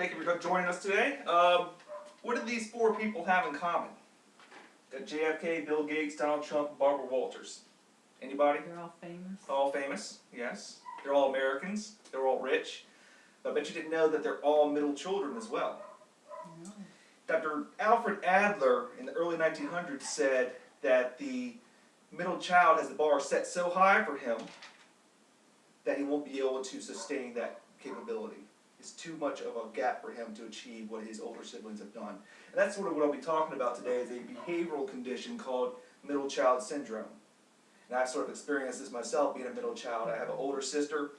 Thank you for joining us today. What did these four people have in common? Got JFK, Bill Gates, Donald Trump, and Barbara Walters. Anybody? They're all famous. All famous, yes. They're all Americans. They're all rich. But I bet you didn't know that they're all middle children as well. No. Dr. Alfred Adler in the early 1900s said that the middle child has the bar set so high for him that he won't be able to sustain that capability. It's too much of a gap for him to achieve what his older siblings have done. And that's sort of what I'll be talking about today, is a behavioral condition called middle child syndrome. And I've sort of experienced this myself, being a middle child. I have an older sister,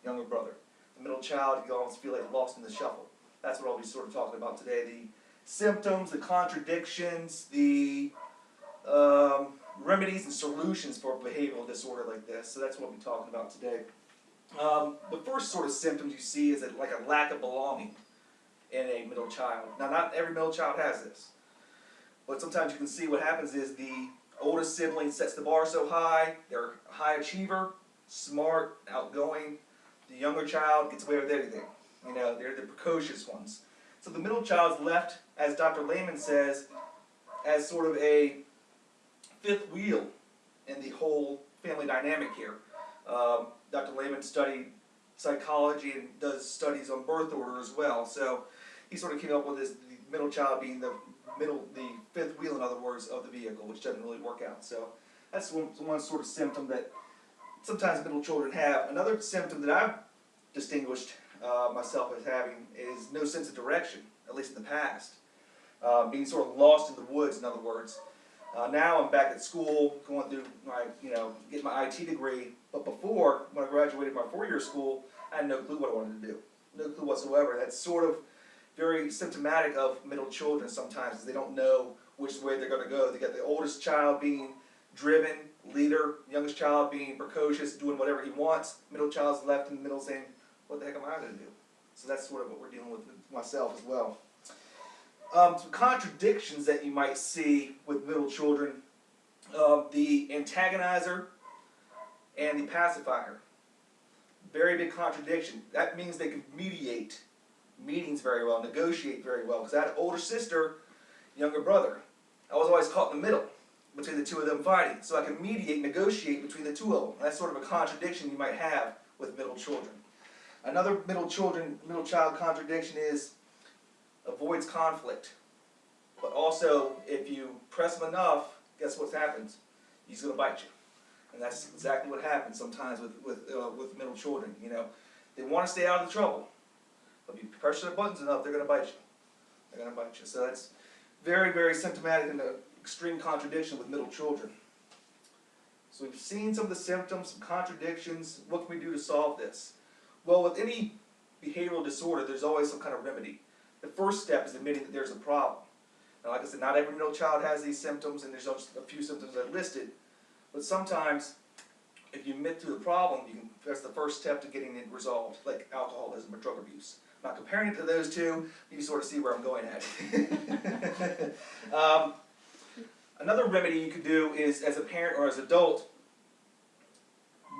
younger brother. The middle child, you almost feel like lost in the shuffle. That's what I'll be sort of talking about today. The symptoms, the contradictions, the remedies and solutions for a behavioral disorder like this. So that's what we'll be talking about today. The first sort of symptoms you see is like a lack of belonging in a middle child. Now, not every middle child has this, but sometimes you can see what happens is the oldest sibling sets the bar so high, they're a high achiever, smart, outgoing. The younger child gets away with anything. You know, they're the precocious ones. So the middle child's left, as Dr. Lehman says, as sort of a fifth wheel in the whole family dynamic here. Dr. Lehman studied psychology and does studies on birth order as well. So he sort of came up with this, the middle child being the fifth wheel, in other words, of the vehicle, which doesn't really work out. So that's one sort of symptom that sometimes middle children have. Another symptom that I've distinguished myself as having is no sense of direction, at least in the past. Being sort of lost in the woods, in other words. Now I'm back at school, going through my, getting my IT degree. But before, when I graduated my four-year school, I had no clue what I wanted to do. No clue whatsoever. That's sort of very symptomatic of middle children sometimes, because they don't know which way they're going to go. They got the oldest child being driven, leader, youngest child being precocious, doing whatever he wants. Middle child's left in the middle saying, what the heck am I going to do? So that's sort of what we're dealing with myself as well. Some contradictions that you might see with middle children, the antagonizer and the pacifier. Very big contradiction. That means they can mediate meetings very well, negotiate very well. Because I had an older sister, younger brother. I was always caught in the middle between the two of them fighting. So I can mediate, negotiate between the two of them. That's sort of a contradiction you might have with middle children. Another middle child contradiction is avoids conflict. But also, if you press him enough, guess what happens? He's going to bite you. And that's exactly what happens sometimes with middle children. You know, they want to stay out of the trouble, but if you press their buttons enough, they're going to bite you. They're going to bite you. So that's very, very symptomatic and an extreme contradiction with middle children. So we've seen some of the symptoms, some contradictions. What can we do to solve this? Well, with any behavioral disorder, there's always some kind of remedy. The first step is admitting that there's a problem. Now, like I said, not every middle child has these symptoms, and there's just a few symptoms that are listed. But sometimes, if you admit to the problem, that's the first step to getting it resolved, like alcoholism or drug abuse. I'm not comparing it to those two, you sort of see where I'm going at. Another remedy you could do is, as a parent or as an adult,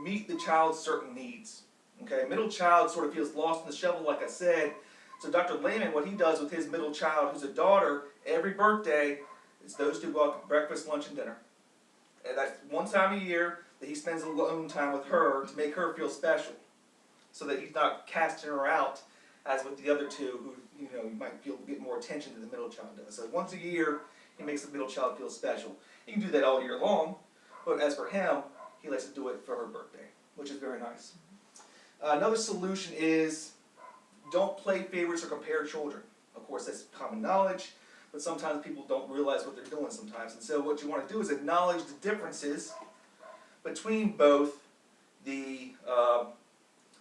meet the child's certain needs. Okay, middle child sort of feels lost in the shovel, like I said. So Dr. Lehman, what he does with his middle child, who's a daughter, every birthday, is those two go out to breakfast, lunch, and dinner. And that's one time a year that he spends alone time with her to make her feel special, so that he's not casting her out as with the other two, who you might get more attention than the middle child does. So once a year, he makes the middle child feel special. He can do that all year long, but as for him, he likes to do it for her birthday, which is very nice. Another solution is don't play favorites or compare children. Of course, that's common knowledge, but sometimes people don't realize what they're doing sometimes. And so what you want to do is acknowledge the differences between both the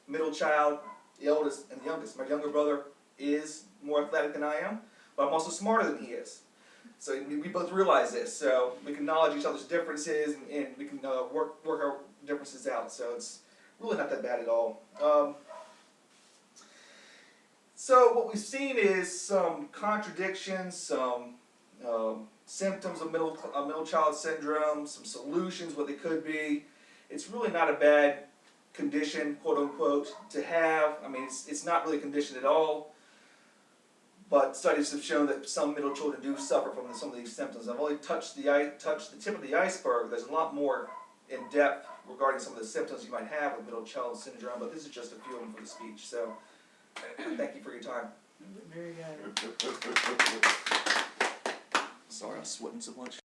middle child, the oldest, and the youngest. My younger brother is more athletic than I am, but I'm also smarter than he is. So we both realize this. So we can acknowledge each other's differences, and we can work our differences out. So it's really not that bad at all. So what we've seen is some contradictions, some symptoms of middle child syndrome, some solutions, what they could be. It's really not a bad condition, quote unquote, to have. I mean, it's not really a condition at all. but studies have shown that some middle children do suffer from some of these symptoms. I've only touched the tip of the iceberg. There's a lot more in depth regarding some of the symptoms you might have with middle child syndrome, but this is just a few of them for the speech. So, thank you for your time. Very good. Sorry, I was sweating so much.